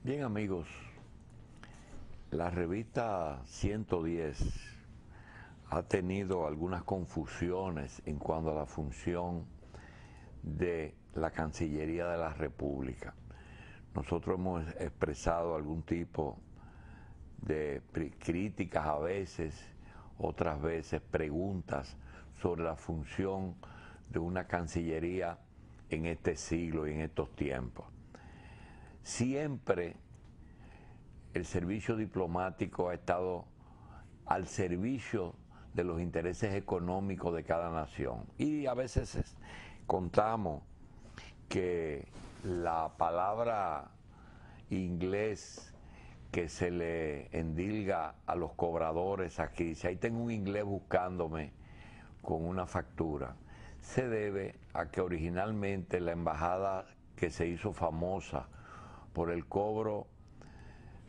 Bien, amigos, la revista 110 ha tenido algunas confusiones en cuanto a la función de la Cancillería de la República. Nosotros hemos expresado algún tipo de críticas a veces, otras veces preguntas sobre la función de una Cancillería en este siglo y en estos tiempos. Siempre el servicio diplomático ha estado al servicio de los intereses económicos de cada nación. Y a veces contamos que la palabra inglés que se le endilga a los cobradores aquí, si ahí tengo un inglés buscándome con una factura, se debe a que originalmente la embajada que se hizo famosa por el cobro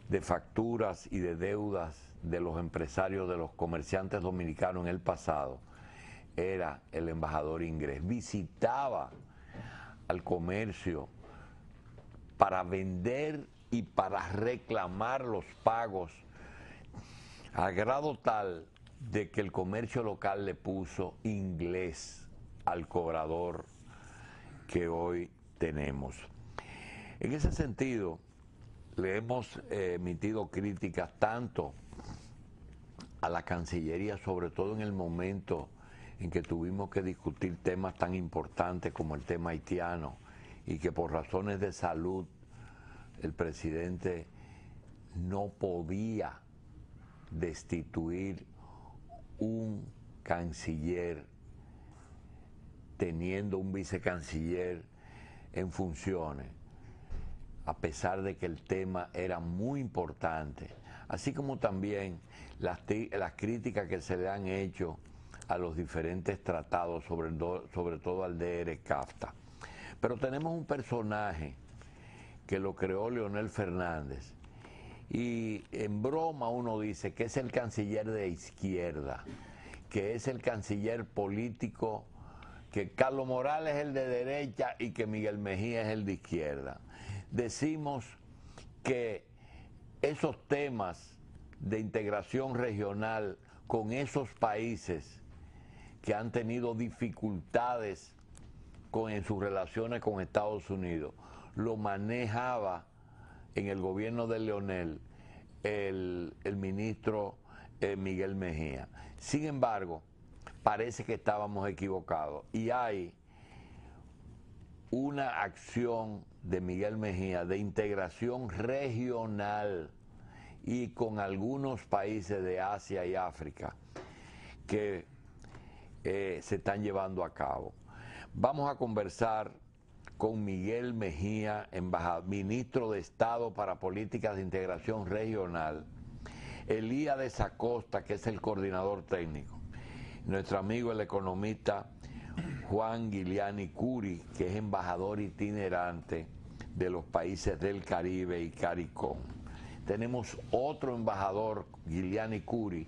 de facturas y de deudas de los empresarios, de los comerciantes dominicanos en el pasado, era el embajador inglés. Visitaba al comercio para vender y para reclamar los pagos, a grado tal de que el comercio local le puso inglés al cobrador que hoy tenemos. En ese sentido, le hemos emitido críticas tanto a la Cancillería, sobre todo en el momento en que tuvimos que discutir temas tan importantes como el tema haitiano, y que por razones de salud el presidente no podía destituir un canciller teniendo un vicecanciller en funciones, a pesar de que el tema era muy importante, así como también las críticas que se le han hecho a los diferentes tratados, sobre todo al DR-CAFTA. Pero tenemos un personaje que lo creó Leonel Fernández, y en broma uno dice que es el canciller de izquierda, que es el canciller político, que Carlos Morales es el de derecha y que Miguel Mejía es el de izquierda. Decimos que esos temas de integración regional con esos países que han tenido dificultades en sus relaciones con Estados Unidos, lo manejaba en el gobierno de Leonel el ministro Miguel Mejía. Sin embargo, parece que estábamos equivocados y hay una acción de Miguel Mejía de integración regional y con algunos países de Asia y África que se están llevando a cabo. Vamos a conversar con Miguel Mejía, ministro de Estado para Políticas de Integración Regional, Elías Acosta, que es el coordinador técnico, nuestro amigo el economista Juan Giuliani Curi, que es embajador itinerante de los países del Caribe y CARICOM. Tenemos otro embajador, Giuliani Curi,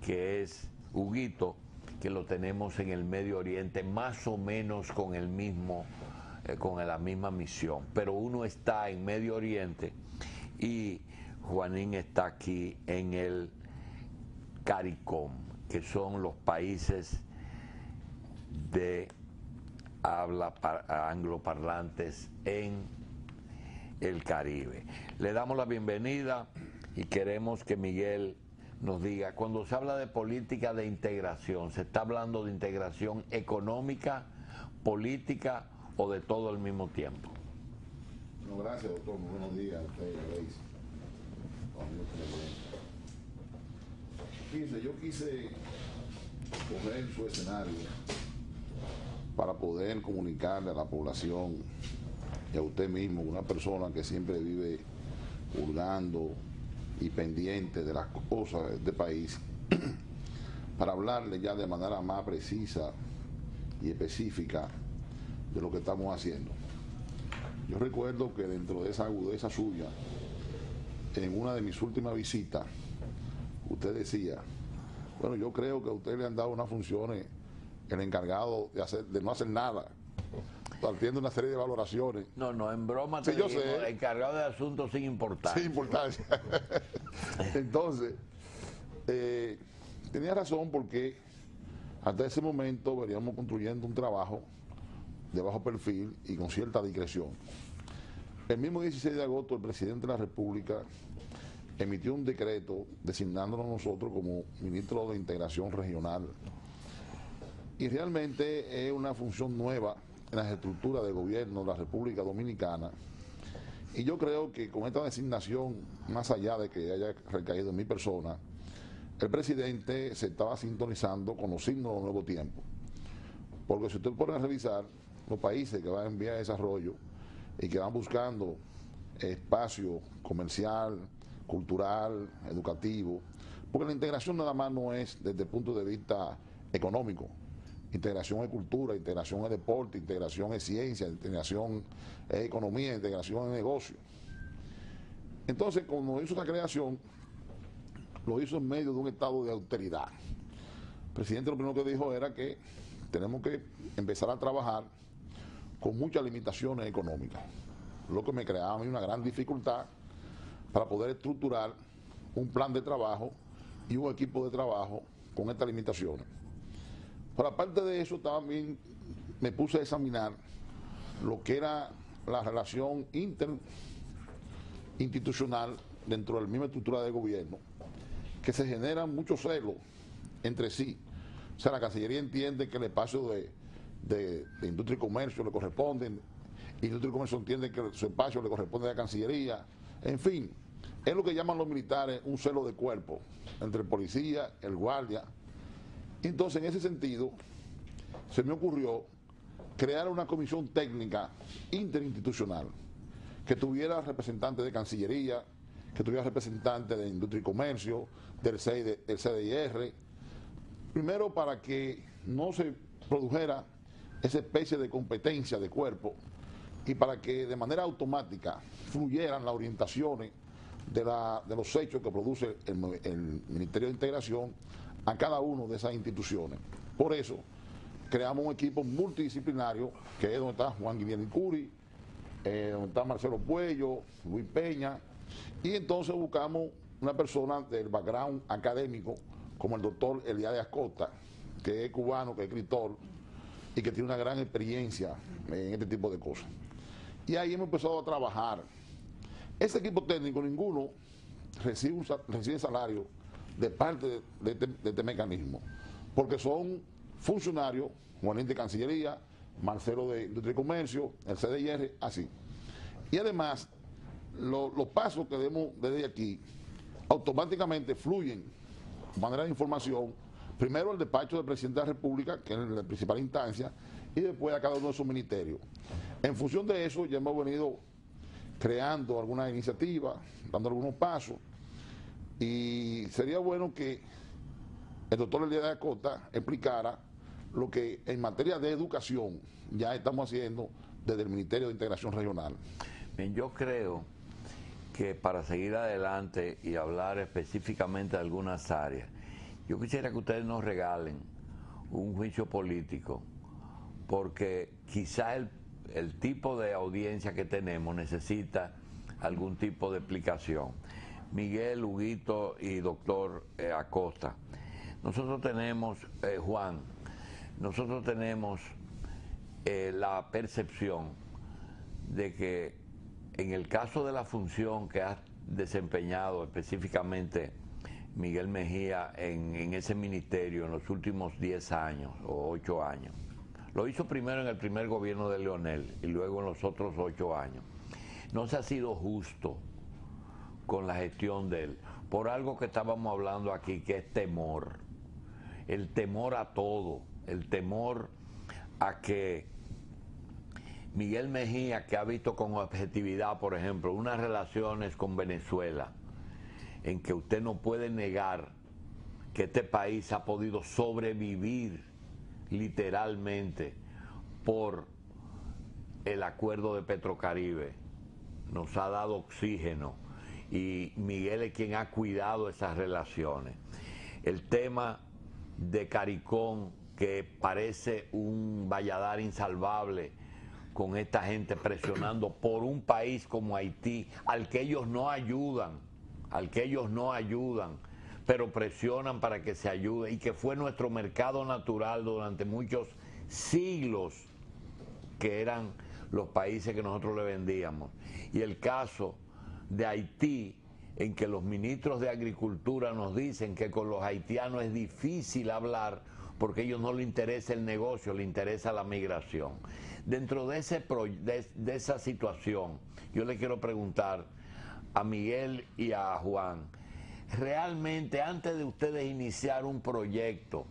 que es Huguito, que lo tenemos en el Medio Oriente, más o menos con el mismo, con la misma misión, pero uno está en Medio Oriente y Juanín está aquí en el CARICOM, que son los países de habla angloparlantes en el Caribe. Le damos la bienvenida y queremos que Miguel nos diga, cuando se habla de política de integración, ¿se está hablando de integración económica, política o de todo al mismo tiempo? No, gracias, doctor. Muy buenos días a usted, Grace. Fíjense, yo quise coger su escenario para poder comunicarle a la población y a usted mismo, una persona que siempre vive hurgando y pendiente de las cosas de este país, para hablarle ya de manera más precisa y específica de lo que estamos haciendo. Yo recuerdo que dentro de esa agudeza suya, en una de mis últimas visitas, usted decía, bueno, yo creo que a usted le han dado unas funciones el encargado de no hacer nada. partiendo de una serie de valoraciones. No, no, en broma Sí, te yo digo, sé. encargado de asuntos sin importancia. Sin importancia. Entonces, tenía razón porque hasta ese momento veníamos construyendo un trabajo de bajo perfil y con cierta discreción. El mismo 16 de agosto el presidente de la República emitió un decreto designándonos nosotros como ministro de Integración Regional. Y realmente es una función nueva en las estructuras de gobierno de la República Dominicana. Y yo creo que con esta designación, más allá de que haya recaído en mi persona, el presidente se estaba sintonizando con los signos de nuevo tiempo. Porque si usted pone a revisar los países que van en vía de desarrollo y que van buscando espacio comercial, cultural, educativo, porque la integración nada más no es desde el punto de vista económico. Integración es cultura, integración es deporte, integración es ciencia, integración es economía, integración es negocio. Entonces, cuando hizo esa creación, lo hizo en medio de un estado de austeridad. El presidente lo primero que dijo era que tenemos que empezar a trabajar con muchas limitaciones económicas, lo que me creaba a mí una gran dificultad para poder estructurar un plan de trabajo y un equipo de trabajo con estas limitaciones. Pero aparte de eso, también me puse a examinar lo que era la relación interinstitucional dentro de la misma estructura de gobierno, que se generan muchos celos entre sí. O sea, la Cancillería entiende que el espacio de industria y comercio le corresponde, y industria y comercio entiende que su espacio le corresponde a la Cancillería. En fin, es lo que llaman los militares un celo de cuerpo entre el policía, el guardia. Entonces, en ese sentido, se me ocurrió crear una comisión técnica interinstitucional que tuviera representantes de Cancillería, que tuviera representantes de Industria y Comercio, del CDIR, primero para que no se produjera esa especie de competencia de cuerpo y para que de manera automática fluyeran las orientaciones de los hechos que produce el Ministerio de Integración a cada una de esas instituciones. Por eso creamos un equipo multidisciplinario, que es donde está Juan Guillermo Curi, donde está Marcelo Puello, Luis Peña, y entonces buscamos una persona del background académico, como el doctor Eliade Acosta, que es cubano, que es escritor, y que tiene una gran experiencia en este tipo de cosas. Y ahí hemos empezado a trabajar. Ese equipo técnico, ninguno recibe salario de parte de este mecanismo, porque son funcionarios, Juanín de Cancillería, Marcelo de Industria y Comercio, el CDIR, así. Y además, los pasos que demos desde aquí automáticamente fluyen de manera de información, primero al despacho del presidente de la República, que es la principal instancia, y después a cada uno de sus ministerios. En función de eso, ya hemos venido creando algunas iniciativas, dando algunos pasos, y sería bueno que el doctor Eliade Acosta explicara lo que en materia de educación ya estamos haciendo desde el Ministerio de Integración Regional. Bien, yo creo que para seguir adelante y hablar específicamente de algunas áreas, yo quisiera que ustedes nos regalen un juicio político, porque quizá el tipo de audiencia que tenemos necesita algún tipo de explicación. Miguel, Huguito y doctor Acosta, nosotros tenemos, Juan, nosotros tenemos la percepción de que en el caso de la función que ha desempeñado específicamente Miguel Mejía en ese ministerio en los últimos 10 años o 8 años, lo hizo primero en el primer gobierno de Leonel y luego en los otros 8 años, no se ha sido justo con la gestión de él, por algo que estábamos hablando aquí, que es temor, el temor a todo, el temor a que Miguel Mejía, que ha visto con objetividad, por ejemplo, unas relaciones con Venezuela, en que usted no puede negar que este país ha podido sobrevivir literalmente por el acuerdo de Petrocaribe, nos ha dado oxígeno, y Miguel es quien ha cuidado esas relaciones. El tema de CARICOM, que parece un valladar insalvable con esta gente presionando por un país como Haití, al que ellos no ayudan, pero presionan para que se ayude, y que fue nuestro mercado natural durante muchos siglos, que eran los países que nosotros le vendíamos. Y el caso de Haití, en que los ministros de Agricultura nos dicen que con los haitianos es difícil hablar porque a ellos no les interesa el negocio, les interesa la migración. Dentro de esa situación, yo le quiero preguntar a Miguel y a Juan, realmente antes de ustedes iniciar un proyecto,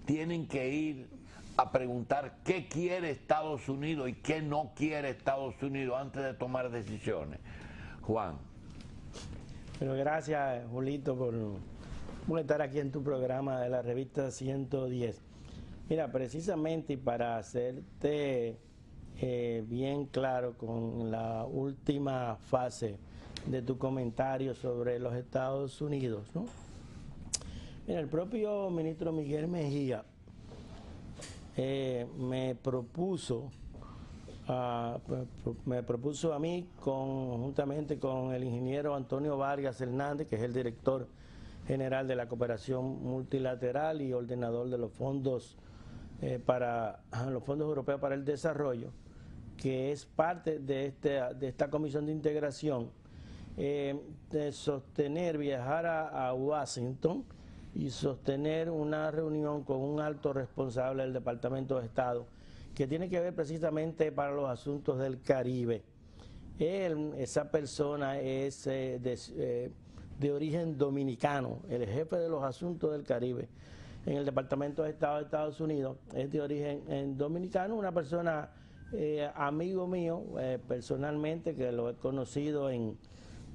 tienen que ir a preguntar qué quiere Estados Unidos y qué no quiere Estados Unidos antes de tomar decisiones. Juan. Bueno, gracias, Julito, por estar aquí en tu programa de la revista 110. Mira, precisamente, y para hacerte bien claro con la última fase de tu comentario sobre los Estados Unidos, ¿no? Mira, el propio ministro Miguel Mejía me propuso a mí, juntamente con el ingeniero Antonio Vargas Hernández, que es el director general de la cooperación multilateral y ordenador de los fondos los fondos europeos para el desarrollo, que es parte de esta comisión de integración, de viajar a Washington y sostener una reunión con un alto responsable del Departamento de Estado que tiene que ver precisamente para los asuntos del Caribe. Esa persona es de origen dominicano, el jefe de los asuntos del Caribe en el Departamento de Estado de Estados Unidos, es de origen dominicano, una persona amigo mío personalmente, que lo he conocido en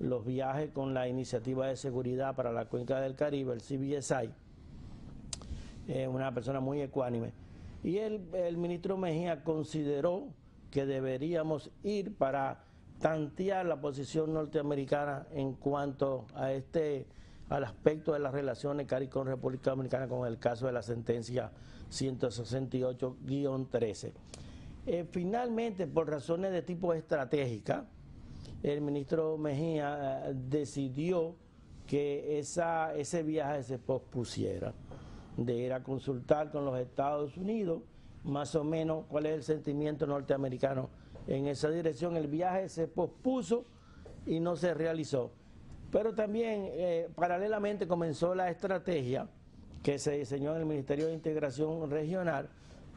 los viajes con la Iniciativa de Seguridad para la Cuenca del Caribe, el CBSI, una persona muy ecuánime. Y el ministro Mejía consideró que deberíamos ir para tantear la posición norteamericana en cuanto a al aspecto de las relaciones CARI con República Dominicana, con el caso de la sentencia 168-13. Finalmente, por razones de tipo estratégica, el ministro Mejía decidió que ese viaje se pospusiera, de ir a consultar con los Estados Unidos más o menos cuál es el sentimiento norteamericano en esa dirección. El viaje se pospuso y no se realizó. Pero también paralelamente comenzó la estrategia que se diseñó en el Ministerio de Integración Regional,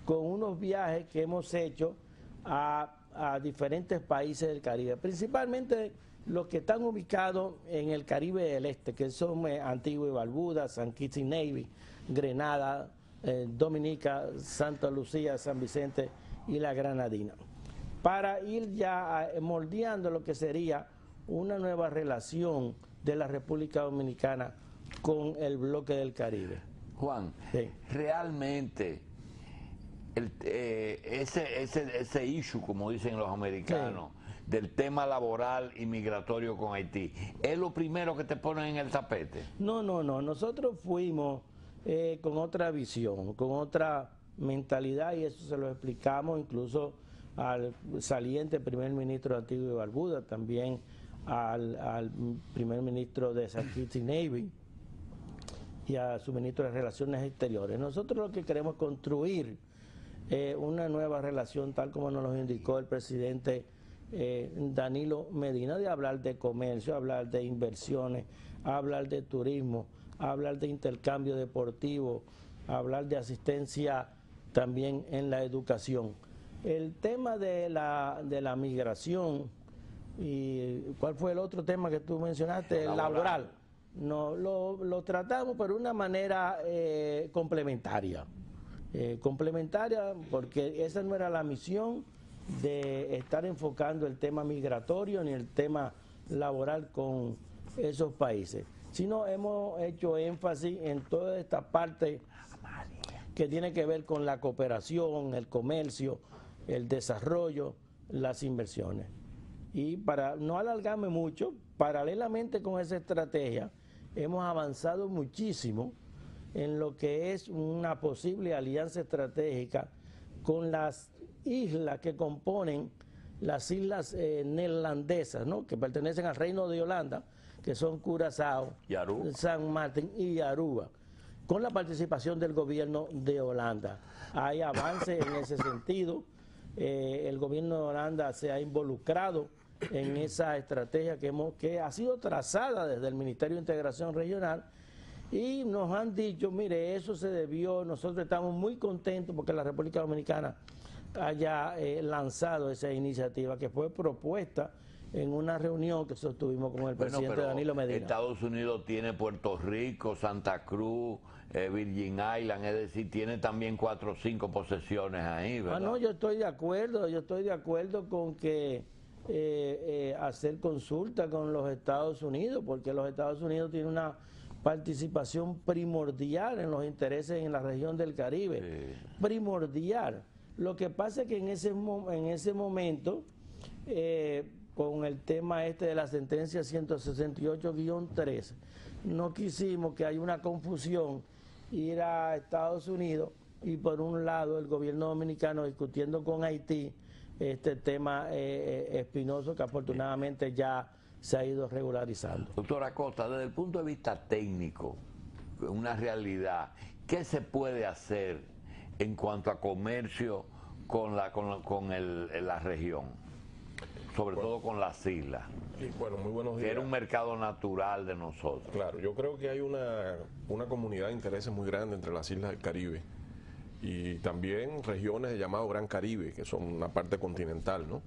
con unos viajes que hemos hecho a diferentes países del Caribe, principalmente los que están ubicados en el Caribe del Este, que son Antigua y Barbuda, San Kitts y Nevis, Grenada, Dominica, Santa Lucía, San Vicente y la Granadina, para ir ya moldeando lo que sería una nueva relación de la República Dominicana con el bloque del Caribe. Juan, sí. Realmente ese issue, como dicen los americanos, sí, del tema laboral y migratorio con Haití, ¿es lo primero que te ponen en el tapete? No, nosotros fuimos con otra visión, con otra mentalidad, y eso se lo explicamos incluso al saliente primer ministro de Antigua y Barbuda, también al primer ministro de San Kitts y Nevis y a su ministro de Relaciones Exteriores. Nosotros lo que queremos es construir una nueva relación, tal como nos lo indicó el presidente Danilo Medina, de hablar de comercio, hablar de inversiones, hablar de turismo, hablar de intercambio deportivo, hablar de asistencia también en la educación. El tema de la migración, y ¿cuál fue el otro tema que tú mencionaste? El laboral. No, lo tratamos por una manera complementaria. Complementaria, porque esa no era la misión de estar enfocando el tema migratorio ni el tema laboral con esos países, sino hemos hecho énfasis en toda esta parte que tiene que ver con la cooperación, el comercio, el desarrollo, las inversiones. Y para no alargarme mucho, paralelamente con esa estrategia, hemos avanzado muchísimo en lo que es una posible alianza estratégica con las islas que componen las islas neerlandesas, ¿no?, que pertenecen al Reino de Holanda, que son Curazao, San Martín y Aruba, con la participación del gobierno de Holanda. Hay avances en ese sentido. El gobierno de Holanda se ha involucrado en esa estrategia que ha sido trazada desde el Ministerio de Integración Regional, y nos han dicho, mire, eso se debió, nosotros estamos muy contentos porque la República Dominicana haya lanzado esa iniciativa que fue propuesta en una reunión que sostuvimos con el presidente Danilo Medina. Estados Unidos tiene Puerto Rico, Santa Cruz, Virgin Island, es decir, tiene también 4 o 5 posesiones ahí, ¿verdad? No, yo estoy de acuerdo con que hacer consulta con los Estados Unidos, porque los Estados Unidos tienen una participación primordial en los intereses en la región del Caribe, primordial. Lo que pasa es que en ese momento, con el tema de la sentencia 168-13, no quisimos que haya una confusión, ir a Estados Unidos y por un lado el gobierno dominicano discutiendo con Haití este tema espinoso que afortunadamente ya se ha ido regularizando. Doctor Acosta, desde el punto de vista técnico, una realidad, ¿qué se puede hacer en cuanto a comercio con la región? Sobre todo con las islas. Bueno, muy buenos días. Que era un mercado natural de nosotros. Claro, yo creo que hay una comunidad de intereses muy grande entre las islas del Caribe y también regiones de llamado Gran Caribe, que son una parte continental, ¿no?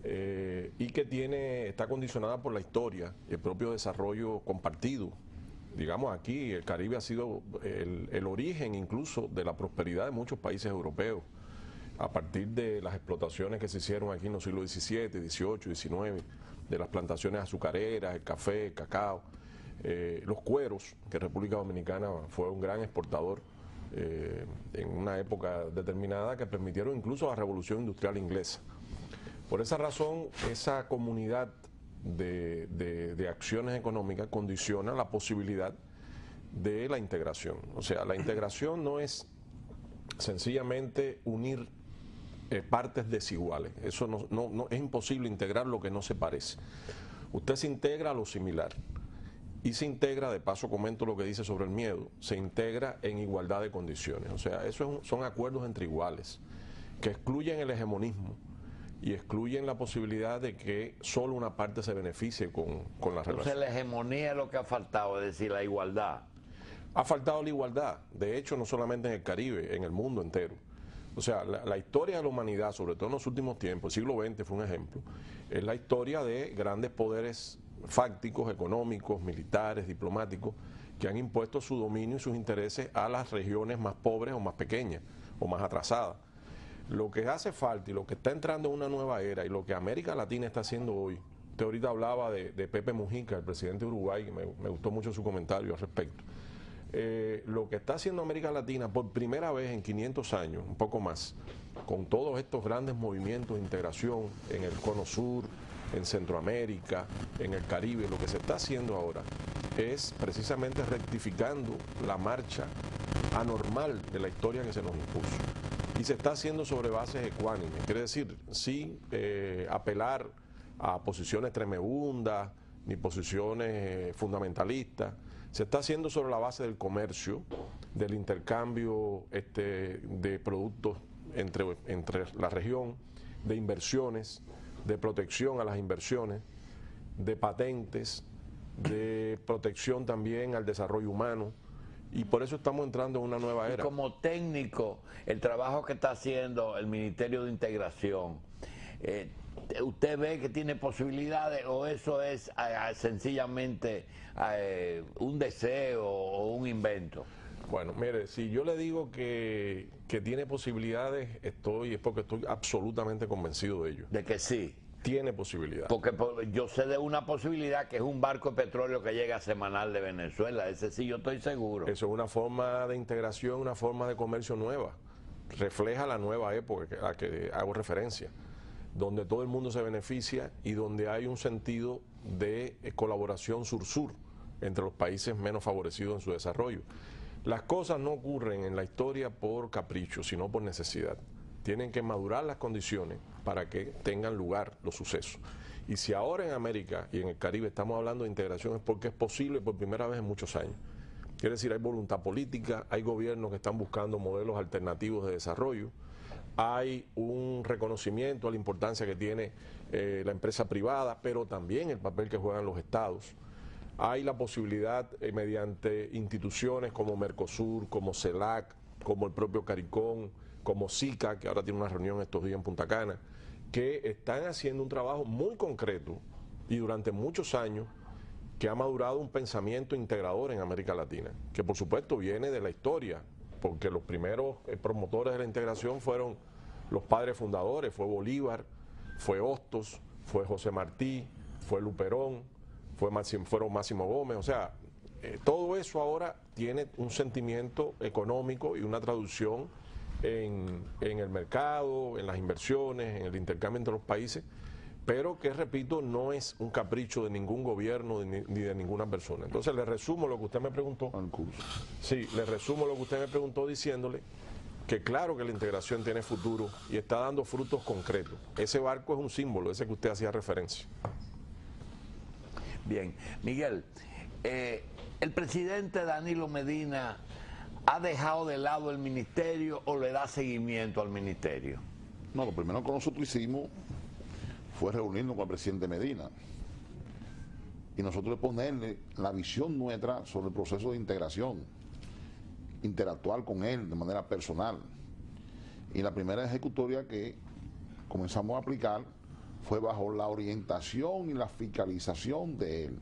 Y que está condicionada por la historia y el propio desarrollo compartido. Digamos, aquí el Caribe ha sido el origen incluso de la prosperidad de muchos países europeos, a partir de las explotaciones que se hicieron aquí en los siglos XVII, XVIII, XIX, de las plantaciones azucareras, el café, el cacao, los cueros, que República Dominicana fue un gran exportador en una época determinada, que permitieron incluso la Revolución Industrial Inglesa. Por esa razón, esa comunidad de acciones económicas condiciona la posibilidad de la integración. O sea, la integración no es sencillamente unir partes desiguales. Eso no es imposible integrar lo que no se parece. Usted se integra a lo similar y se integra, de paso comento lo que dice sobre el miedo, se integra en igualdad de condiciones. O sea, son acuerdos entre iguales que excluyen el hegemonismo y excluyen la posibilidad de que solo una parte se beneficie con la relación. Entonces la hegemonía es lo que ha faltado, es decir, la igualdad. Ha faltado la igualdad, de hecho no solamente en el Caribe, en el mundo entero. O sea, la historia de la humanidad, sobre todo en los últimos tiempos, el siglo XX fue un ejemplo, es la historia de grandes poderes fácticos, económicos, militares, diplomáticos, que han impuesto su dominio y sus intereses a las regiones más pobres o más pequeñas o más atrasadas. Lo que hace falta y lo que está entrando en una nueva era y lo que América Latina está haciendo hoy, usted ahorita hablaba de Pepe Mujica, el presidente de Uruguay, que me gustó mucho su comentario al respecto. Lo que está haciendo América Latina por primera vez en 500 años, un poco más, con todos estos grandes movimientos de integración en el Cono Sur, en Centroamérica, en el Caribe, lo que se está haciendo ahora es precisamente rectificando la marcha anormal de la historia que se nos impuso. Y se está haciendo sobre bases ecuánimes, quiere decir, sin apelar a posiciones tremebundas ni posiciones fundamentalistas. Se está haciendo sobre la base del comercio, del intercambio de productos entre la región, de inversiones, de protección a las inversiones, de patentes, de protección también al desarrollo humano. Y por eso estamos entrando en una nueva era. Y como técnico, el trabajo que está haciendo el Ministerio de Integración, ¿usted ve que tiene posibilidades o eso es sencillamente un deseo o un invento? Bueno, mire, si yo le digo que tiene posibilidades, es porque estoy absolutamente convencido de ello. De que sí. Tiene posibilidad. Porque yo sé de una posibilidad que es un barco de petróleo que llega semanal de Venezuela. Ese sí yo estoy seguro. Eso es una forma de integración, una forma de comercio nueva. Refleja la nueva época a la que hago referencia, donde todo el mundo se beneficia y donde hay un sentido de colaboración sur-sur entre los países menos favorecidos en su desarrollo. Las cosas no ocurren en la historia por capricho, sino por necesidad. tienen que madurar las condiciones para que tengan lugar los sucesos. Y si ahora en América y en el Caribe estamos hablando de integración es porque es posible por primera vez en muchos años. Quiere decir, hay voluntad política, hay gobiernos que están buscando modelos alternativos de desarrollo, hay un reconocimiento a la importancia que tiene la empresa privada, pero también el papel que juegan los estados. Hay la posibilidad mediante instituciones como Mercosur, como CELAC, como el propio CARICOM, como SICA, que ahora tiene una reunión estos días en Punta Cana, que están haciendo un trabajo muy concreto y durante muchos años que ha madurado un pensamiento integrador en América Latina, que por supuesto viene de la historia, porque los primeros promotores de la integración fueron los padres fundadores, fue Bolívar, fue Hostos, fue José Martí, fue Luperón, fueron Máximo Gómez, o sea, todo eso ahora tiene un sentimiento económico y una traducción en el mercado, en las inversiones, en el intercambio entre los países, pero que, repito, no es un capricho de ningún gobierno ni de ninguna persona. Entonces, le resumo lo que usted me preguntó. Sí, le resumo lo que usted me preguntó diciéndole que claro que la integración tiene futuro y está dando frutos concretos. Ese barco es un símbolo, ese que usted hacía referencia. Bien, Miguel, el presidente Danilo Medina ha dejado de lado el ministerio o le da seguimiento al ministerio. No, lo primero que nosotros hicimos fue reunirnos con el presidente Medina y nosotros ponerle la visión nuestra sobre el proceso de integración, interactuar con él de manera personal. Y la primera ejecutoria que comenzamos a aplicar fue bajo la orientación y la fiscalización de él.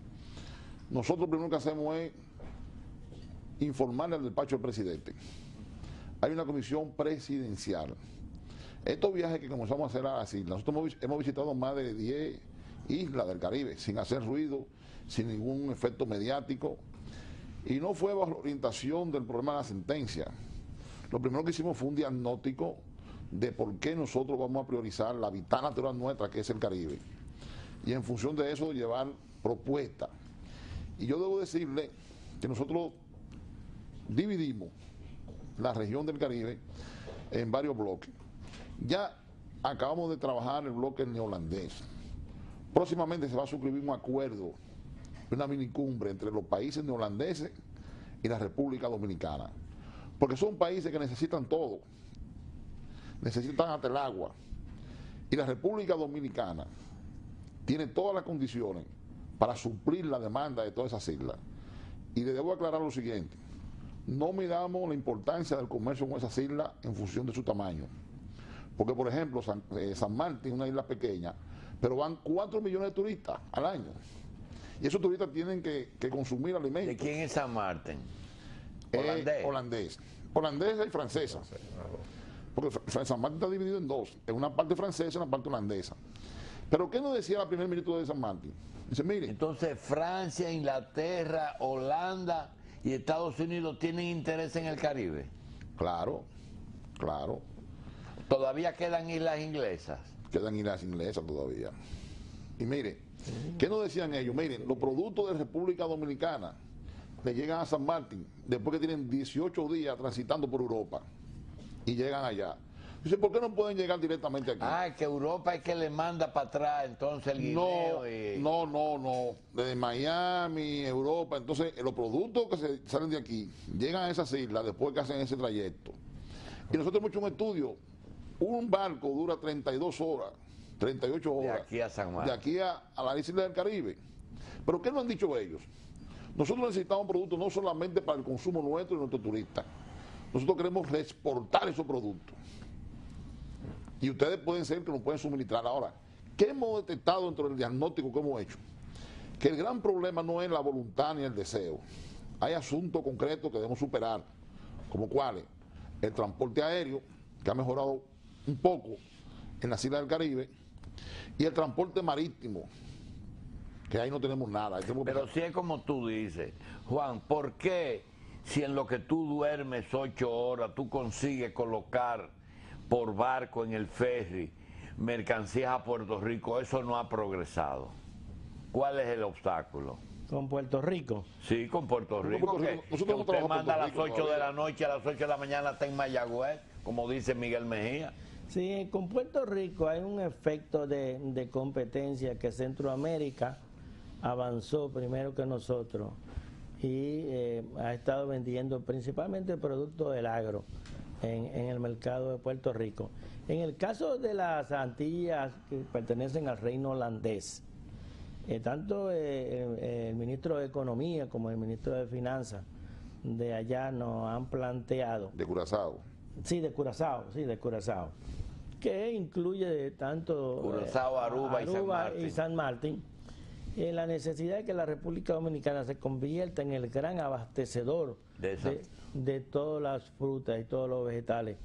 Nosotros lo primero que hacemos es informarle al despacho del presidente. Hay una comisión presidencial. Estos viajes que comenzamos a hacer a las islas, nosotros hemos visitado más de 10 islas del Caribe, sin hacer ruido, sin ningún efecto mediático, y no fue bajo la orientación del problema de la sentencia. Lo primero que hicimos fue un diagnóstico de por qué nosotros vamos a priorizar la hábitat natural nuestra, que es el Caribe, y en función de eso llevar propuestas. Y yo debo decirle que nosotros dividimos la región del Caribe en varios bloques. Ya acabamos de trabajar el bloque neolandés. Próximamente se va a suscribir un acuerdo, una minicumbre entre los países neolandeses y la República Dominicana, porque son países que necesitan todo, necesitan hasta el agua, y la República Dominicana tiene todas las condiciones para suplir la demanda de todas esas islas. Y le debo aclarar lo siguiente: no midamos la importancia del comercio con esas islas en función de su tamaño, porque por ejemplo San Martín es una isla pequeña, pero van 4 millones de turistas al año, y esos turistas tienen que consumir alimentos. ¿De quién es San Martín? Holandés. Holandesa y francesa. Porque San Martín está dividido en dos, en una parte francesa y una parte holandesa. Pero ¿qué nos decía el primer ministro de San Martín? Dice, mire, entonces Francia, Inglaterra, Holanda y Estados Unidos tienen interés en el Caribe. Claro, claro. Todavía quedan islas inglesas. Quedan islas inglesas todavía. Y mire, ¿qué nos decían ellos? Miren, los productos de República Dominicana le llegan a San Martín después que tienen 18 días transitando por Europa y llegan allá. Dice, ¿por qué no pueden llegar directamente aquí? Ah, que Europa es que le manda para atrás entonces el guineo. No. Desde Miami, Europa. Entonces, los productos que salen de aquí llegan a esas islas después que hacen ese trayecto. Y nosotros hemos hecho un estudio. Un barco dura 32 horas, 38 horas. De aquí a San Juan. De aquí a la isla del Caribe. Pero ¿qué nos han dicho ellos? Nosotros necesitamos productos no solamente para el consumo nuestro y nuestros turistas. Nosotros queremos exportar esos productos. Y ustedes pueden ser que nos pueden suministrar. Ahora, ¿qué hemos detectado dentro del diagnóstico que hemos hecho? Que el gran problema no es la voluntad ni el deseo. Hay asuntos concretos que debemos superar, como cuáles: el transporte aéreo, que ha mejorado un poco en las islas del Caribe, y el transporte marítimo, que ahí no tenemos nada. Pero si es como tú dices, Juan, ¿por qué si en lo que tú duermes 8 horas tú consigues colocar por barco en el ferry mercancías a Puerto Rico, eso no ha progresado? ¿Cuál es el obstáculo? ¿Con Puerto Rico? Sí, con Puerto Rico. Nosotros usted manda a las 8 de la noche, a las 8 de la mañana está en Mayagüez, como dice Miguel Mejía. Sí, con Puerto Rico hay un efecto de competencia que Centroamérica avanzó primero que nosotros y ha estado vendiendo principalmente productos del agro en el mercado de Puerto Rico. En el caso de las Antillas que pertenecen al reino holandés, tanto el ministro de Economía como el ministro de Finanzas de allá nos han planteado... De Curazao. Sí, de Curazao, que incluye tanto Curazao, Aruba y San Martín, la necesidad de que la República Dominicana se convierta en el gran abastecedor de todas las frutas y todos los vegetales.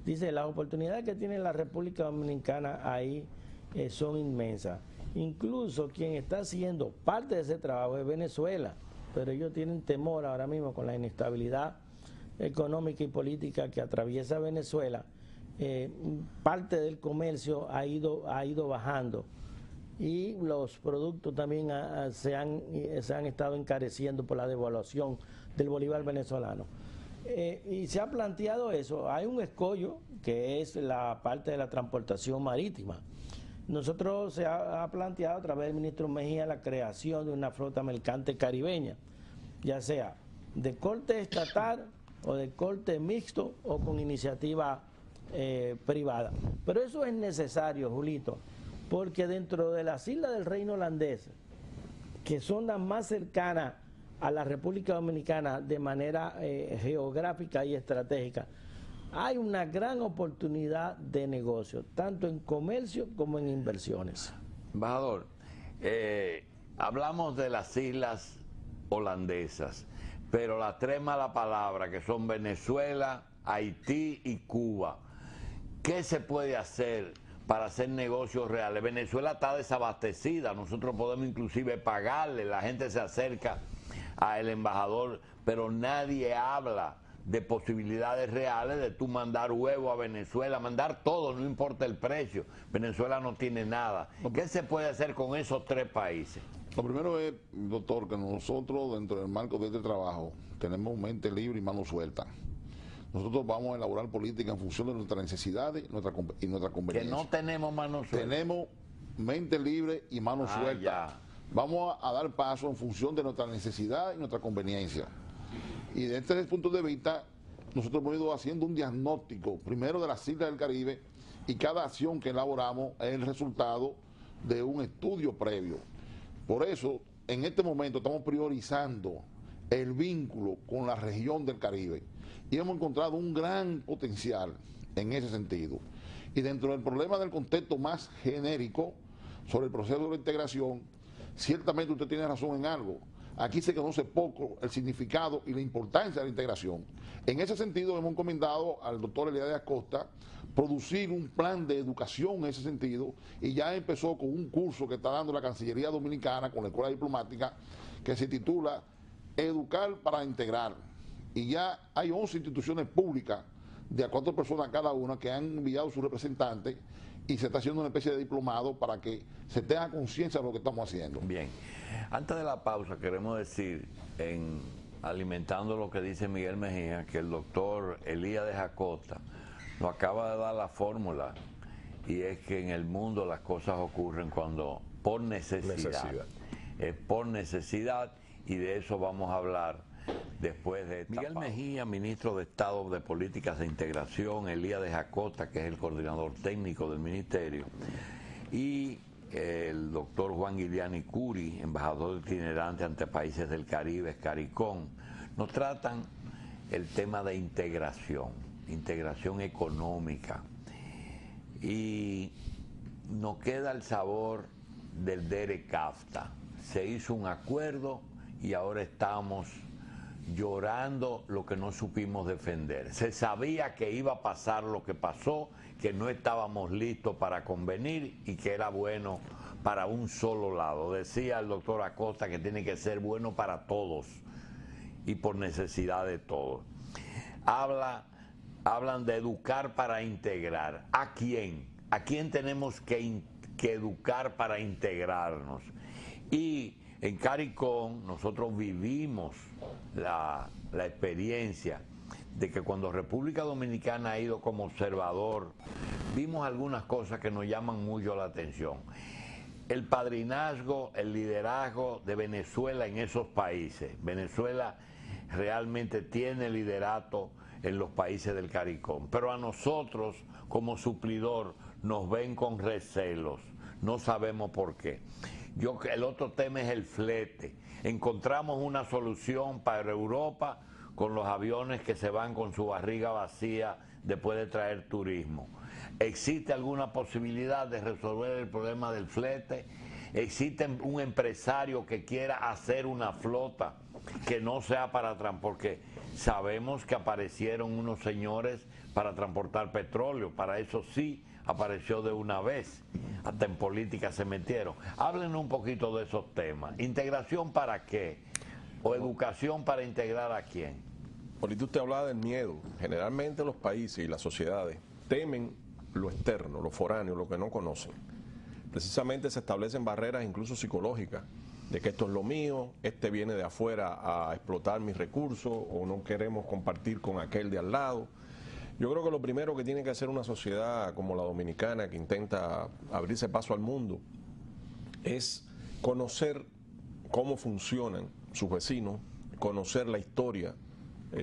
Dice, las oportunidades que tiene la República Dominicana ahí son inmensas. Incluso quien está haciendo parte de ese trabajo es Venezuela, pero ellos tienen temor ahora mismo con la inestabilidad económica y política que atraviesa Venezuela. Parte del comercio ha ido bajando y los productos también se han estado encareciendo por la devaluación del bolívar venezolano. Y se ha planteado eso. Hay un escollo que es la parte de la transportación marítima. Nosotros se ha planteado a través del ministro Mejía la creación de una flota mercante caribeña, ya sea de corte estatal o de corte mixto o con iniciativa privada. Pero eso es necesario, Julito, porque dentro de las islas del reino holandés, que son las más cercanas a la República Dominicana de manera geográfica y estratégica, hay una gran oportunidad de negocio, tanto en comercio como en inversiones. Embajador, hablamos de las islas holandesas, pero las tres malas palabras que son Venezuela, Haití y Cuba, ¿qué se puede hacer para hacer negocios reales? Venezuela está desabastecida, nosotros podemos inclusive pagarle, la gente se acerca al embajador, pero nadie habla de posibilidades reales de tú mandar huevo a Venezuela, mandar todo, no importa el precio. Venezuela no tiene nada. ¿Qué se puede hacer con esos tres países? Lo primero es, doctor, que nosotros dentro del marco de este trabajo tenemos mente libre y mano suelta. Nosotros vamos a elaborar política en función de nuestras necesidades y nuestra conveniencia. Que no tenemos mano suelta. Tenemos mente libre y mano suelta. Ya. Vamos a dar paso en función de nuestra necesidad y nuestra conveniencia. Y desde este punto de vista, nosotros hemos ido haciendo un diagnóstico, primero de las islas del Caribe, y cada acción que elaboramos es el resultado de un estudio previo. Por eso, en este momento estamos priorizando el vínculo con la región del Caribe y hemos encontrado un gran potencial en ese sentido. Y dentro del problema del contexto más genérico sobre el proceso de integración, ciertamente usted tiene razón en algo. Aquí se conoce poco el significado y la importancia de la integración. En ese sentido hemos encomendado al doctor Elías Acosta producir un plan de educación en ese sentido y ya empezó con un curso que está dando la Cancillería Dominicana con la Escuela Diplomática que se titula Educar para Integrar. Y ya hay 11 instituciones públicas de a 4 personas cada una que han enviado sus representantes y se está haciendo una especie de diplomado para que se tenga conciencia de lo que estamos haciendo. Bien, antes de la pausa queremos decir, alimentando lo que dice Miguel Mejía, que el doctor Elías de Acosta nos acaba de dar la fórmula, y es que en el mundo las cosas ocurren cuando por necesidad. Es por necesidad, y de eso vamos a hablar después de esta Miguel pausa. Mejía, ministro de Estado de Políticas de Integración, Elías de Acosta, que es el coordinador técnico del ministerio, y el doctor Juan Guiliani Curi, embajador itinerante ante países del Caribe, CARICOM, nos tratan el tema de integración económica, y nos queda el sabor del DERE-CAFTA. Se hizo un acuerdo y ahora estamos llorando lo que no supimos defender. Se sabía que iba a pasar lo que pasó, que no estábamos listos para convenir y que era bueno para un solo lado. Decía el doctor Acosta que tiene que ser bueno para todos y por necesidad de todos. Hablan de educar para integrar. ¿A quién? ¿A quién tenemos que educar para integrarnos? Y en CARICOM nosotros vivimos la experiencia de que cuando República Dominicana ha ido como observador, vimos algunas cosas que nos llaman mucho la atención. El padrinazgo, el liderazgo de Venezuela en esos países. Venezuela realmente tiene liderato en los países del CARICOM, pero a nosotros como suplidor nos ven con recelos, no sabemos por qué. El otro tema es el flete. Encontramos una solución para Europa con los aviones que se van con su barriga vacía después de traer turismo. ¿Existe alguna posibilidad de resolver el problema del flete? ¿Existe un empresario que quiera hacer una flota que no sea para transportar? Porque sabemos que aparecieron unos señores para transportar petróleo, para eso sí apareció de una vez, hasta en política se metieron. Háblenos un poquito de esos temas. ¿Integración para qué? ¿O educación para integrar a quién? Ahorita usted hablaba del miedo. Generalmente los países y las sociedades temen lo externo, lo foráneo, lo que no conocen. Precisamente se establecen barreras incluso psicológicas, de que esto es lo mío, este viene de afuera a explotar mis recursos, o no queremos compartir con aquel de al lado. Yo creo que lo primero que tiene que hacer una sociedad como la dominicana, que intenta abrirse paso al mundo, es conocer cómo funcionan sus vecinos, conocer la historia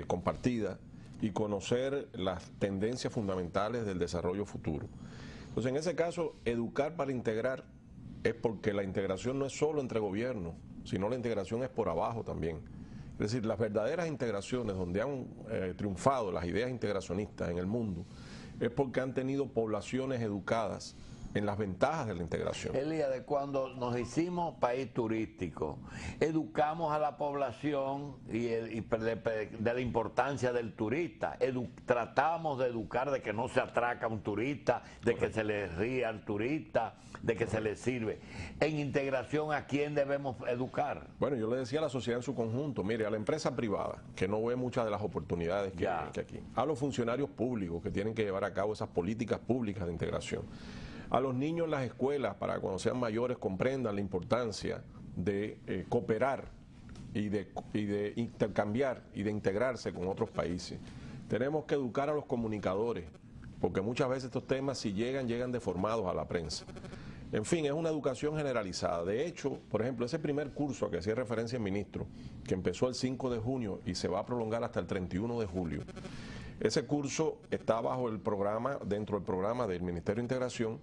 compartida y conocer las tendencias fundamentales del desarrollo futuro. Entonces, en ese caso, educar para integrar es porque la integración no es solo entre gobiernos, sino la integración es por abajo también. Es decir, las verdaderas integraciones donde han triunfado las ideas integracionistas en el mundo es porque han tenido poblaciones educadas en las ventajas de la integración. Elías, de cuando nos hicimos país turístico, educamos a la población de la importancia del turista. Tratamos de educar de que no se atraca a un turista, de que se le ría al turista, de que se le sirve. En integración, ¿a quién debemos educar? Bueno, yo le decía a la sociedad en su conjunto, mire, a la empresa privada, que no ve muchas de las oportunidades que aquí, a los funcionarios públicos que tienen que llevar a cabo esas políticas públicas de integración, a los niños en las escuelas para cuando sean mayores comprendan la importancia de cooperar y de intercambiar y de integrarse con otros países. Tenemos que educar a los comunicadores, porque muchas veces estos temas, si llegan deformados a la prensa. En fin, es una educación generalizada. De hecho, por ejemplo, ese primer curso a que hacía referencia el ministro, que empezó el 5 de junio y se va a prolongar hasta el 31 de julio, ese curso está bajo el programa, dentro del programa del Ministerio de Integración,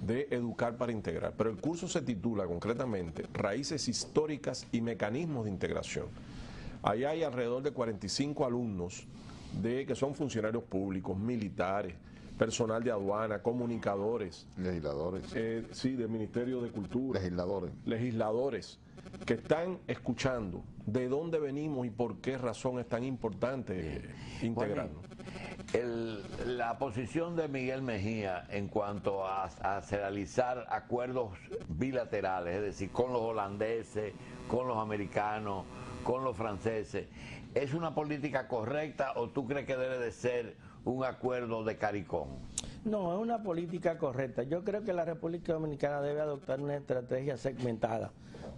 de Educar para Integrar. Pero el curso se titula concretamente Raíces históricas y mecanismos de integración. Ahí hay alrededor de 45 alumnos que son funcionarios públicos, militares, personal de aduana, comunicadores. Legisladores. Sí, del Ministerio de Cultura. Legisladores. Que están escuchando de dónde venimos y por qué razón es tan importante integrarnos. La posición de Miguel Mejía en cuanto a realizar acuerdos bilaterales, es decir, con los holandeses, con los americanos, con los franceses, ¿es una política correcta o tú crees que debe de ser un acuerdo de CARICOM? No, es una política correcta. Yo creo que la República Dominicana debe adoptar una estrategia segmentada,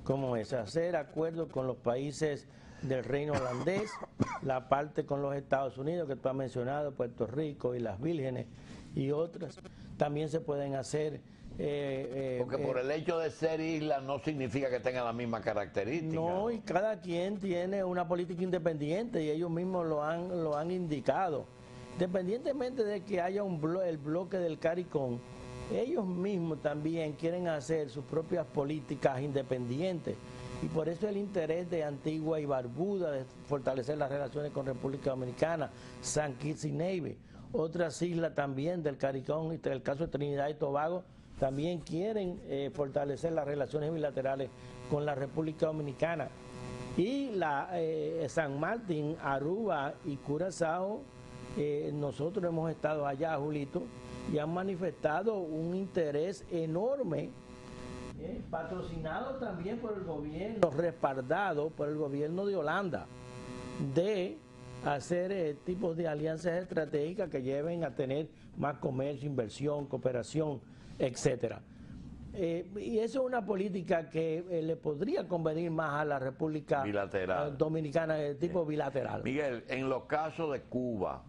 como es hacer acuerdos con los países del reino holandés, la parte con los Estados Unidos que tú has mencionado, Puerto Rico y las Vírgenes y otras. También se pueden hacer... porque por el hecho de ser isla no significa que tengan la misma característica. No, y cada quien tiene una política independiente y ellos mismos lo han indicado. Independientemente de que haya el bloque del CARICOM, ellos mismos también quieren hacer sus propias políticas independientes. Y por eso el interés de Antigua y Barbuda de fortalecer las relaciones con República Dominicana, San Kitts y Nevis, otras islas también del CARICOM, y el caso de Trinidad y Tobago, también quieren fortalecer las relaciones bilaterales con la República Dominicana. Y San Martín, Aruba y Curazao, nosotros hemos estado allá, Julito, y han manifestado un interés enorme, patrocinado también por el gobierno, respaldado por el gobierno de Holanda, de hacer tipos de alianzas estratégicas que lleven a tener más comercio, inversión, cooperación, etcétera. Y eso es una política que le podría convenir más a la República bilateral. Dominicana de tipo bilateral. Miguel, en los casos de Cuba,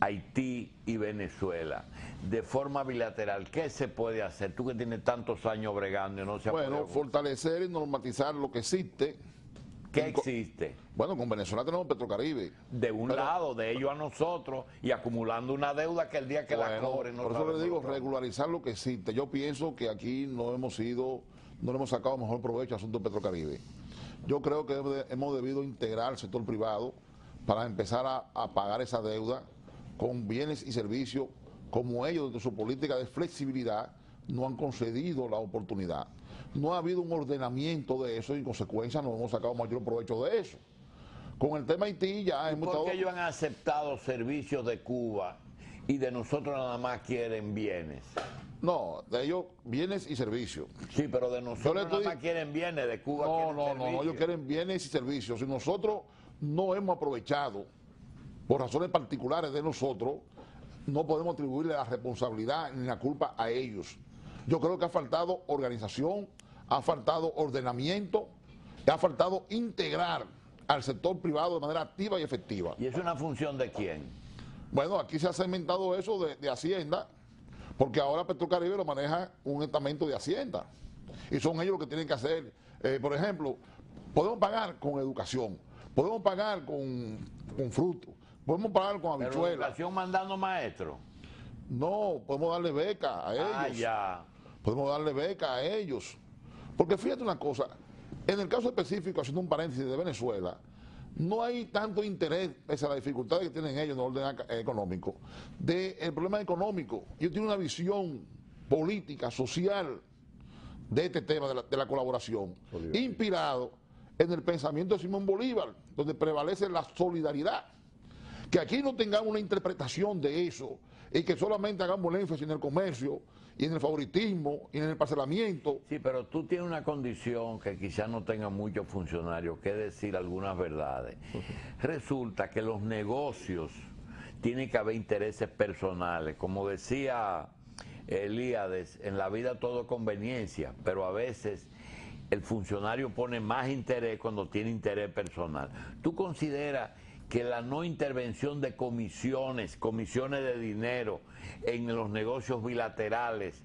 Haití y Venezuela, de forma bilateral, ¿qué se puede hacer? Tú que tienes tantos años bregando y no se ha Bueno, podido... fortalecer y normatizar lo que existe. ¿Qué existe? Bueno, con Venezuela tenemos Petrocaribe. De un lado, de ellos a nosotros, y acumulando una deuda que el día que la cobren... No por eso le digo, regularizar lo que existe. Yo pienso que aquí no hemos sacado mejor provecho al asunto de Petrocaribe. Yo creo que hemos debido integrar el sector privado para empezar a pagar esa deuda con bienes y servicios como ellos, desde su política de flexibilidad, no han concedido la oportunidad. No ha habido un ordenamiento de eso y en consecuencia no hemos sacado mayor provecho de eso. Con el tema Haití ya hemos estado... ¿Por qué ellos han aceptado servicios de Cuba y de nosotros nada más quieren bienes? No, de ellos bienes y servicios. Sí, pero de nosotros nada más quieren bienes, de Cuba quieren servicios. No, ellos quieren bienes y servicios. Si nosotros no hemos aprovechado, por razones particulares de nosotros, no podemos atribuirle la responsabilidad ni la culpa a ellos. Yo creo que ha faltado organización, ha faltado ordenamiento, y ha faltado integrar al sector privado de manera activa y efectiva. ¿Y es una función de quién? Bueno, aquí se ha segmentado eso de Hacienda, porque ahora Petrocaribe lo maneja un estamento de Hacienda. Y son ellos los que tienen que hacer. Por ejemplo, podemos pagar con educación, podemos pagar con frutos, podemos pagar con habichuelas. ¿Pero educación mandando maestros? No, podemos darle beca a ellos. Ah, ya. Podemos darle beca a ellos. Porque fíjate una cosa, en el caso específico, haciendo un paréntesis de Venezuela, no hay tanto interés, pese a las dificultades que tienen ellos en el orden económico, del problema económico. Ellos tienen una visión política, social, de este tema, de la colaboración, inspirado en el pensamiento de Simón Bolívar, donde prevalece la solidaridad. Que aquí no tengamos una interpretación de eso y que solamente hagamos el énfasis en el comercio y en el favoritismo y en el parcelamiento. Sí, pero tú tienes una condición que quizás no tenga muchos funcionarios que decir algunas verdades. Resulta que los negocios tienen que haber intereses personales. Como decía Elíades, en la vida todo es conveniencia, pero a veces el funcionario pone más interés cuando tiene interés personal. ¿Tú consideras que la no intervención de comisiones de dinero en los negocios bilaterales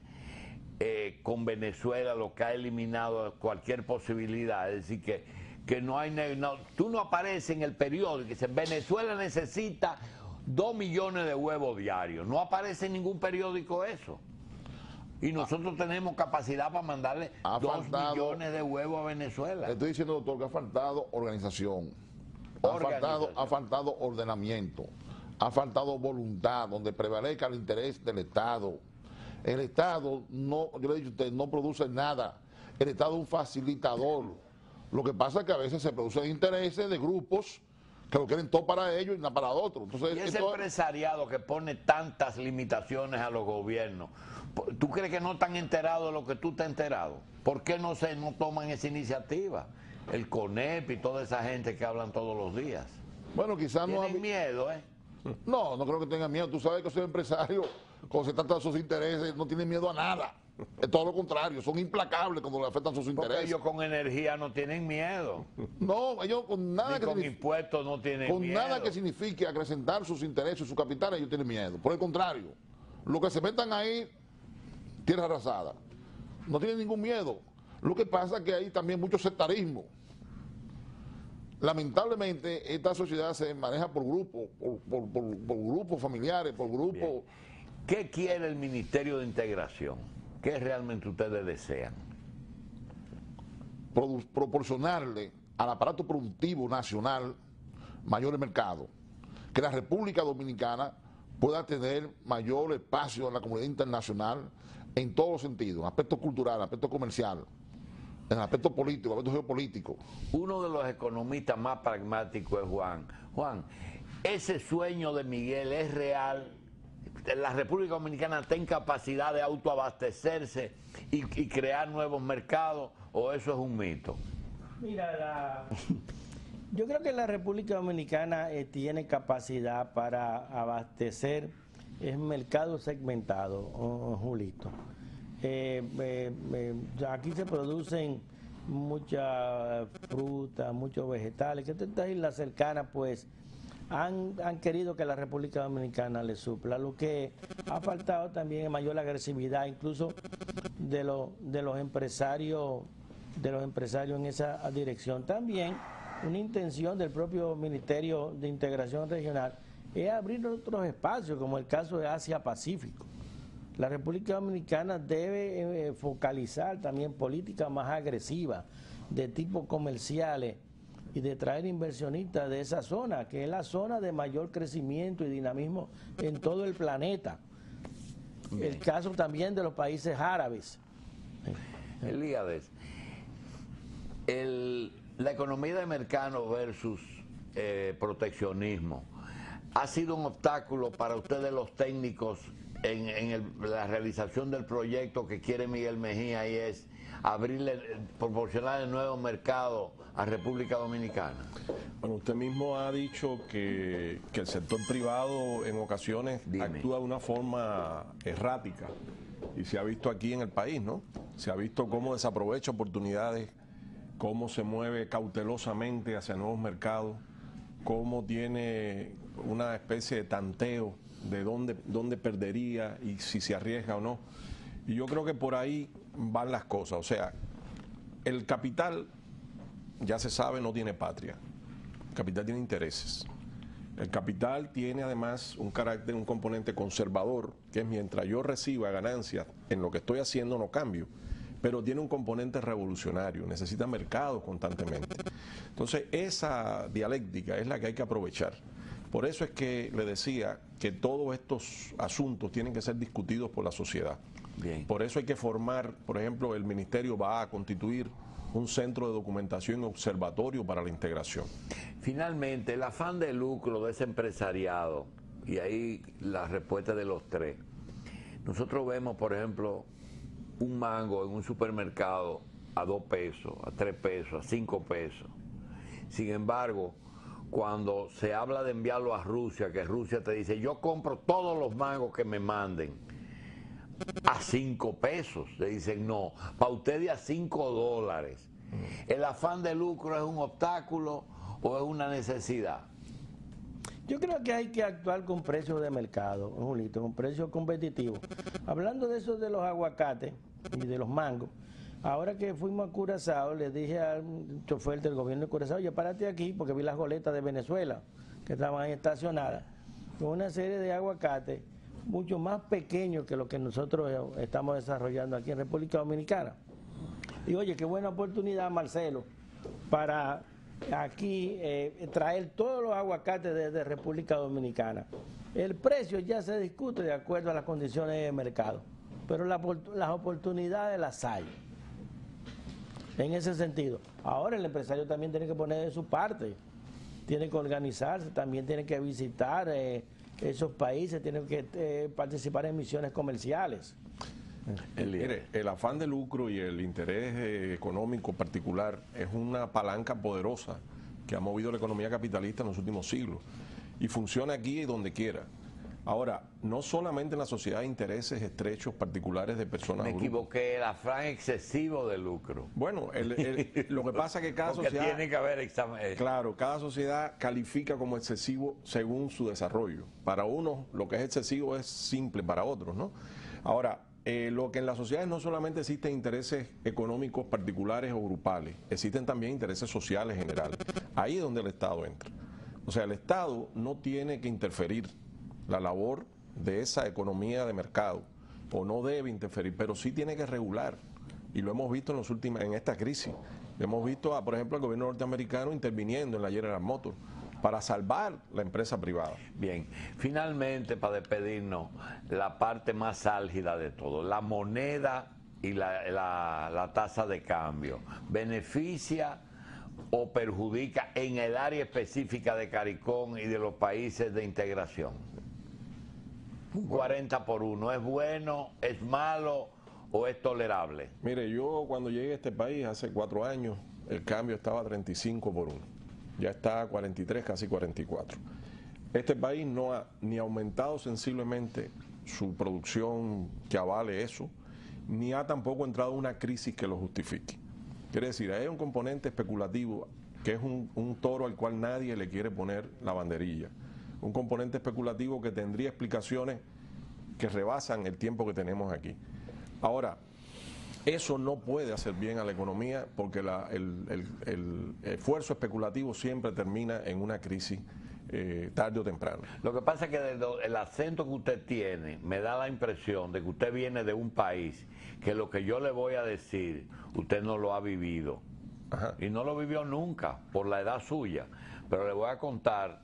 con Venezuela, lo que ha eliminado cualquier posibilidad? Es decir, que no hay... tú no apareces en el periódico y dices, Venezuela necesita 2 millones de huevos diarios. No aparece en ningún periódico eso. Y nosotros tenemos capacidad para mandarle 2 millones de huevos a Venezuela. Estoy diciendo, doctor, que ha faltado organización. Ha faltado ordenamiento, ha faltado voluntad, donde prevalezca el interés del Estado. El Estado, no, yo le he dicho a usted, no produce nada. El Estado es un facilitador. Lo que pasa es que a veces se producen intereses de grupos que lo quieren todo para ellos y nada para otros. Entonces, y ese empresariado que pone tantas limitaciones a los gobiernos, ¿tú crees que no están enterados de lo que tú estás enterado? ¿Por qué no toman esa iniciativa? El CONEP y toda esa gente que hablan todos los días. Bueno, quizás no... Tienen miedo, ¿eh? No, no creo que tengan miedo. Tú sabes que esos empresarios, cuando se trata de sus intereses, no tienen miedo a nada. Es todo lo contrario, son implacables cuando le afectan sus intereses. Porque ellos con energía no tienen miedo. No, ellos con nada ni con impuestos no tienen con miedo. Con nada que signifique acrecentar sus intereses, sus capitales, ellos tienen miedo. Por el contrario, lo que se metan ahí, tierra arrasada. No tienen ningún miedo. Lo que pasa es que hay también mucho sectarismo. Lamentablemente, esta sociedad se maneja por grupos, por grupos familiares, por grupos... ¿Qué quiere el Ministerio de Integración? ¿Qué realmente ustedes desean? Proporcionarle al aparato productivo nacional mayor mercado. Que la República Dominicana pueda tener mayor espacio en la comunidad internacional en todos los sentidos, en aspecto cultural, en aspecto comercial, en aspecto político, en aspecto geopolítico. Uno de los economistas más pragmáticos es Juan. Juan, ¿ese sueño de Miguel es real? ¿La República Dominicana está en capacidad de autoabastecerse y crear nuevos mercados, o eso es un mito? Mira, yo creo que la República Dominicana tiene capacidad para abastecer, es mercado segmentado, Julito. Aquí se producen mucha fruta, muchos vegetales, que estas islas cercanas pues han querido que la República Dominicana les supla. Lo que ha faltado también es mayor agresividad, incluso de los empresarios en esa dirección. También una intención del propio Ministerio de Integración Regional es abrir otros espacios, como el caso de Asia-Pacífico. La República Dominicana debe focalizar también políticas más agresivas de tipo comerciales y de traer inversionistas de esa zona, que es la zona de mayor crecimiento y dinamismo en todo el planeta. Bien. El caso también de los países árabes. Elíades, la economía de mercado versus proteccionismo ha sido un obstáculo para ustedes los técnicos en la realización del proyecto que quiere Miguel Mejía, y es proporcionar el nuevo mercado a República Dominicana. Bueno, usted mismo ha dicho que el sector privado en ocasiones actúa de una forma errática, y se ha visto aquí en el país, ¿no? Se ha visto cómo desaprovecha oportunidades, cómo se mueve cautelosamente hacia nuevos mercados, cómo tiene una especie de tanteo de dónde perdería y si se arriesga o no. Y yo creo que por ahí van las cosas. O sea, el capital, ya se sabe, no tiene patria. El capital tiene intereses. El capital tiene además un carácter, un componente conservador, que es mientras yo reciba ganancias en lo que estoy haciendo no cambio, pero tiene un componente revolucionario, necesita mercados constantemente. Entonces esa dialéctica es la que hay que aprovechar. Por eso es que le decía que todos estos asuntos tienen que ser discutidos por la sociedad. Bien. Por eso hay que formar, por ejemplo, el Ministerio va a constituir un centro de documentación y observatorio para la integración. Finalmente, el afán de lucro de ese empresariado, y ahí la respuesta de los tres. Nosotros vemos, por ejemplo, un mango en un supermercado a 2 pesos, a 3 pesos, a 5 pesos. Sin embargo, cuando se habla de enviarlo a Rusia, que Rusia te dice, yo compro todos los mangos que me manden a 5 pesos, le dicen no, para ustedes a $5. ¿El afán de lucro es un obstáculo o es una necesidad? Yo creo que hay que actuar con precios de mercado, Julito, con precios competitivos. Hablando de eso de los aguacates y de los mangos, ahora que fuimos a Curazao, le dije al chofer del gobierno de Curazao, oye, párate aquí, porque vi las goletas de Venezuela, que estaban ahí estacionadas, con una serie de aguacates mucho más pequeños que lo que nosotros estamos desarrollando aquí en República Dominicana. Y oye, qué buena oportunidad, Marcelo, para aquí traer todos los aguacates desde República Dominicana. El precio ya se discute de acuerdo a las condiciones de mercado, pero las oportunidades las hay. En ese sentido. Ahora el empresario también tiene que poner de su parte, tiene que organizarse, también tiene que visitar esos países, tiene que participar en misiones comerciales. Mire, el afán de lucro y el interés económico particular es una palanca poderosa que ha movido la economía capitalista en los últimos siglos y funciona aquí y donde quiera. Ahora, no solamente en la sociedad hay intereses estrechos particulares de personas. Me equivoqué, el afán excesivo de lucro. Bueno, lo que pasa es que cada sociedad... tiene que haber Claro, cada sociedad califica como excesivo según su desarrollo. Para unos lo que es excesivo es simple, para otros, ¿no? Ahora, lo que en las sociedades no solamente existen intereses económicos particulares o grupales, existen también intereses sociales generales. Ahí es donde el Estado entra. O sea, el Estado no tiene que interferir la labor de esa economía de mercado, o no debe interferir, pero sí tiene que regular, y lo hemos visto en esta crisis. Hemos visto, por ejemplo, al gobierno norteamericano interviniendo en la General Motors para salvar la empresa privada. Bien, finalmente, para despedirnos, la parte más álgida de todo, la moneda y la tasa de cambio, ¿beneficia o perjudica en el área específica de CARICOM y de los países de integración? 40-1, ¿es bueno, es malo o es tolerable? Mire, yo cuando llegué a este país hace 4 años, el cambio estaba 35-1, ya está a 43, casi 44. Este país no ha ni aumentado sensiblemente su producción que avale eso, ni ha tampoco entrado una crisis que lo justifique. Quiere decir, hay un componente especulativo que es un toro al cual nadie le quiere poner la banderilla. Un componente especulativo que tendría explicaciones que rebasan el tiempo que tenemos aquí. Ahora, eso no puede hacer bien a la economía porque el esfuerzo especulativo siempre termina en una crisis tarde o temprano. Lo que pasa es que el acento que usted tiene me da la impresión de que usted viene de un país que lo que yo le voy a decir, usted no lo ha vivido. Ajá. Y no lo vivió nunca por la edad suya. Pero le voy a contar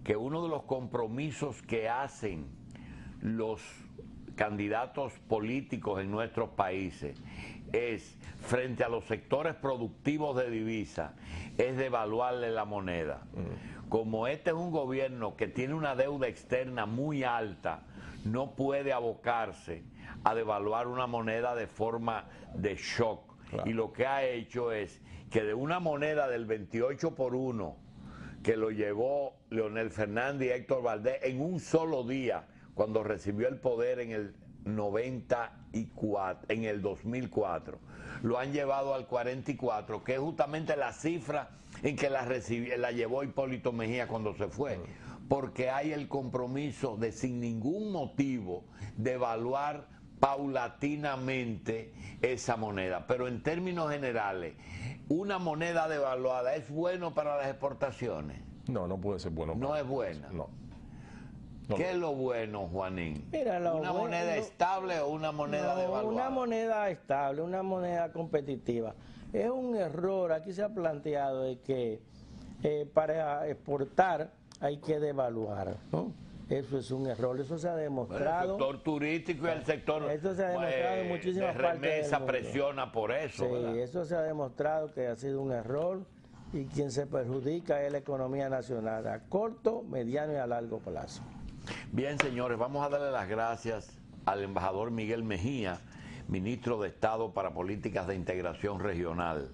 que uno de los compromisos que hacen los candidatos políticos en nuestros países es, frente a los sectores productivos de divisa, es devaluarle la moneda. Como este es un gobierno que tiene una deuda externa muy alta, no puede abocarse a devaluar una moneda de forma de shock. Claro. Y lo que ha hecho es que de una moneda del 28-1 que lo llevó Leonel Fernández y Héctor Valdés en un solo día, cuando recibió el poder en el 94, en el 2004, lo han llevado al 44, que es justamente la cifra en que la llevó Hipólito Mejía cuando se fue, porque hay el compromiso de, sin ningún motivo, de evaluar paulatinamente esa moneda. Pero en términos generales, ¿una moneda devaluada es bueno para las exportaciones? No, no puede ser bueno. No es buena. No. ¿Qué es lo bueno, Juanín? Mira, ¿Una moneda estable o una moneda devaluada? Una moneda estable, una moneda competitiva. Es un error, aquí se ha planteado de que para exportar hay que devaluar, ¿no? Eso es un error, eso se ha demostrado. El sector turístico y el sector eso se ha demostrado en muchísimas de partes del mundo. presiona por eso. Sí, ¿verdad? eso se ha demostrado que ha sido un error y quien se perjudica es la economía nacional a corto, mediano y a largo plazo. Bien, señores, vamos a darle las gracias al embajador Miguel Mejía, ministro de Estado para Políticas de Integración Regional.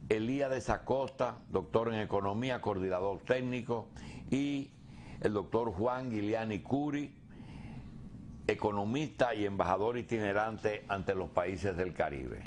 Elías Acosta, doctor en Economía, coordinador técnico, y el doctor Juan Guiliani Curi, economista y embajador itinerante ante los países del Caribe.